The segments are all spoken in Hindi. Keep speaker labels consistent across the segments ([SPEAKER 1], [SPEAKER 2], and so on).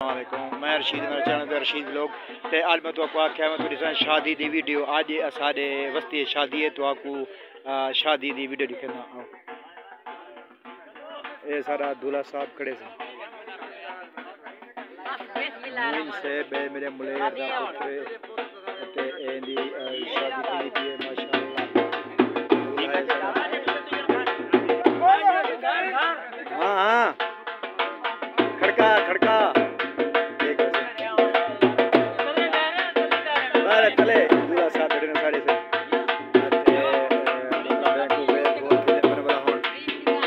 [SPEAKER 1] अस्सलामुअलैकुम, मैं रशीद, मेरा चैनल है रशीद व्लॉग। तो अज मैं तुमको आख्या मैं थोड़ी शादी की वीडियो अज साढ़े वस्ती शादी है तो आपको शादी की वीडियो दिखाना। ये सारा दूल्हा साहब खड़े से मेरे मुलेर दा पुत्र शादी की थी माशाअल्लाह। हाँ हाँ खड़का खड़का तले दूल्हा साहब खड़े साढ़े से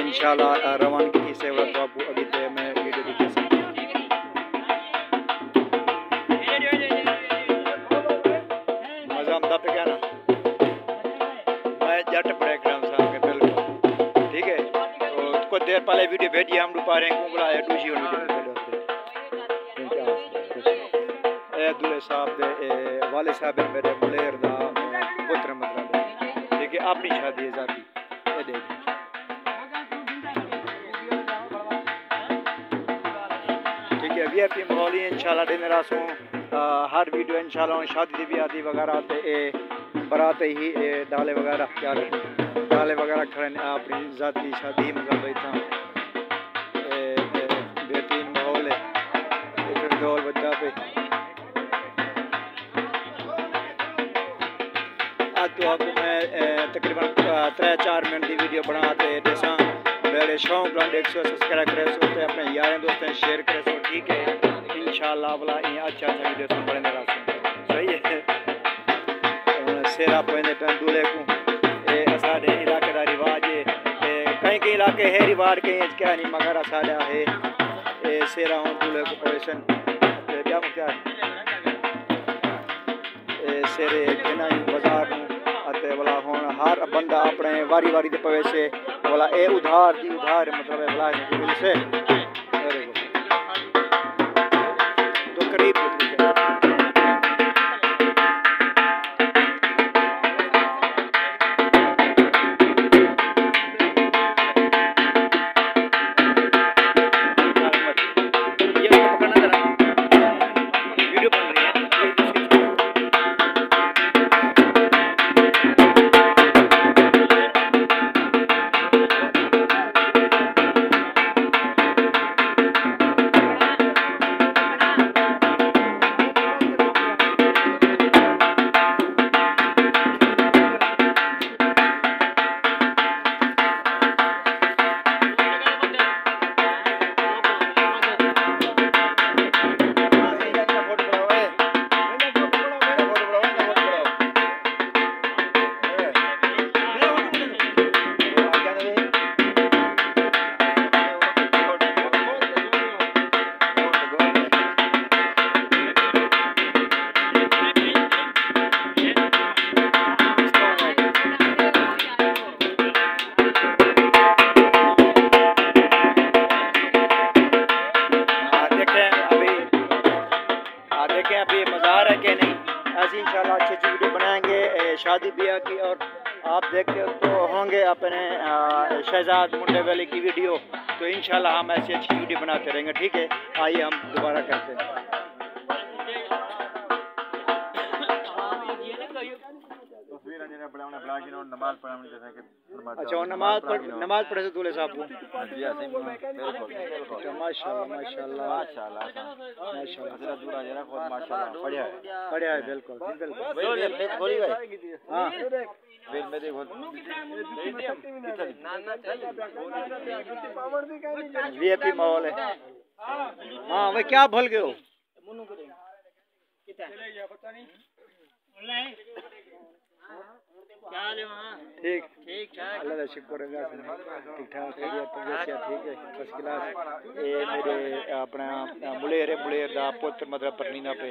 [SPEAKER 1] इंशाल्लाह रवानगी की सेवा तो आपको अभी तो मैं वीडियो दिखा सकता हूँ। मजा आमदा पे क्या ना मैं जट प्रोग्राम साहब के बिल्कुल ठीक है। तो कुछ देर पहले वीडियो भेजी हम पा रहे हैं बुलाया दूसरी दूल्हे साहब दे वाले साहब मेरे मुलेर दा पुत्र मतलब ठीक है अपनी शादी है जाती ये देख ठीक है। वीआईपी माहौल ही इंशाल्लाह दिन रासों हर वीडियो इंशाल्लाह शादी दी ब्याह दी वगैरह ते बारात ही डाले वगैरह क्या डाले वगैरह खड़े अपनी जाती शादी मतलब इतना बेहतरीन माहौल है ढोल बजा पे। तो आपको मैं तकरीबन 3-4 मिनट की वीडियो बनाते दसा मेरे शौक लाइक 100 सब्सक्राइब करे सो तो अपने यारें दोस्तों शेयर करे सो ठीक है। इंशाल्लाह वाला अच्छा वीडियो तुम बने मेरा सही है। सेरा पहने पे दूल्हे को साढ़े इलाके का रिवाज है कहीं कहीं इलाके है रिवाज कहीं क्या नहीं मगर साढ़ा है सेरा हूँ दूल्हे को पैसन क्या क्या सेरे कहना बाजार वाला हूँ हर बंदा अपने वारी वारी दे पवे से वाला ए उधार दी उधार मतलब वाला से तो करीब अभी मज़ार है कि नहीं ऐसी इंशाल्लाह अच्छी अच्छी वीडियो बनाएंगे शादी ब्याह की। और आप देखते तो होंगे अपने शहजाद मुंडे वाले की वीडियो तो इंशाल्लाह हम ऐसी अच्छी वीडियो बनाते रहेंगे ठीक है। आइए हम दोबारा करते हैं। अच्छा नमाज पढ़े से दूल्हे साहब को माशाल्लाह माशाल्लाह बढ़िया है बिल्कुल हाँ वीआईपी माहौल है। हाँ भाई क्या भूल गए हो ठीक ठीक अल्लाह का शुक्र है ठीक ठाक ठीक है फर्स्ट क्लास। ये मेरे अपना मुलेर दा पुत्र मतलब पत्नी ना पे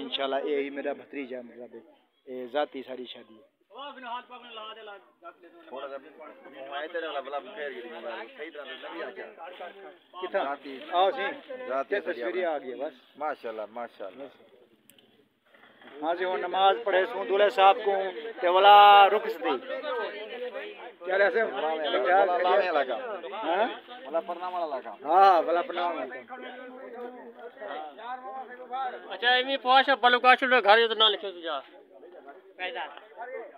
[SPEAKER 1] इंशाल्लाह यही मेरा भतीजा मतलब ये जाती सारी शादी है। तस्वीर आ गई बस माशाल्लाह माशाल्लाह। हाँ जी वो नमाज पढ़े सू दूल्हे साहब को ते वाला रुख दी क्या ऐसे लगा हां वाला प्रणाम वाला लगा हां वाला प्रणाम
[SPEAKER 2] अच्छा इमी पास बलुकाश घर जो तो ना लिखो तुझा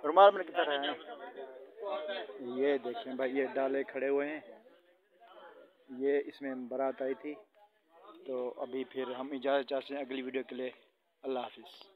[SPEAKER 1] रुमाल में कितना है। ये देखें भाई, ये डाले खड़े हुए हैं, ये इसमें बारात आई थी। तो अभी फिर हम इजाज़त चाहते हैं अगली वीडियो के लिए। अल्लाह हाफिज़।